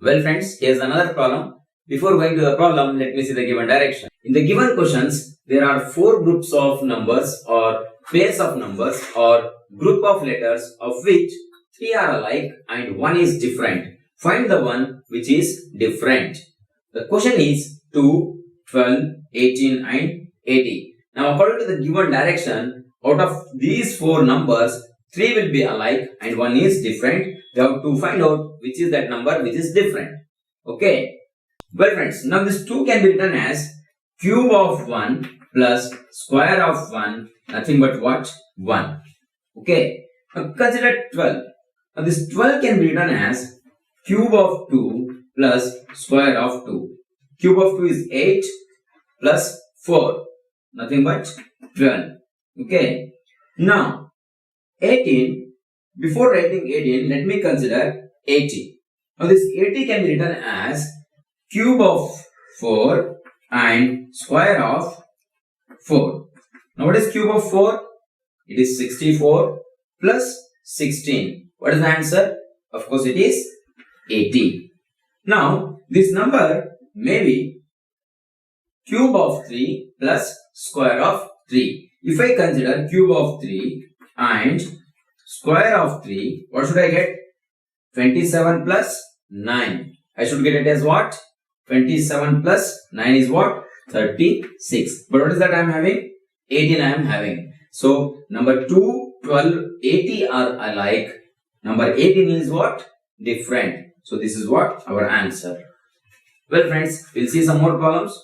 Well friends, here's another problem. Before going to the problem, let me see the given direction. In the given questions, there are 4 groups of numbers or pairs of numbers or group of letters of which 3 are alike and 1 is different. Find the one which is different. The question is 2, 12, 18 and 80. Now according to the given direction, out of these 4 numbers, 3 will be alike and 1 is different. We have to find out which is that number which is different. Okay. Well friends, now this 2 can be written as cube of 1 plus square of 1, nothing but what? 1. Okay. Now consider 12. Now this 12 can be written as cube of 2 plus square of 2. Cube of 2 is 8 plus 4, nothing but 12. Okay. Now 18, before writing 18, let me consider 80. Now this 80 can be written as cube of 4 and square of 4. Now what is cube of 4? It is 64 plus 16. What is the answer? Of course it is 80. Now this number may be cube of 3 plus square of 3. If I consider cube of 3 and square of 3, what should I get? 27 plus 9. I should get it as what? 27 plus 9 is what? 36. But what is that I am having? 18 I am having. So number 2, 12, 80 are alike. Number 18 is what? Different. So this is what? Our answer. Well friends, we'll see some more problems.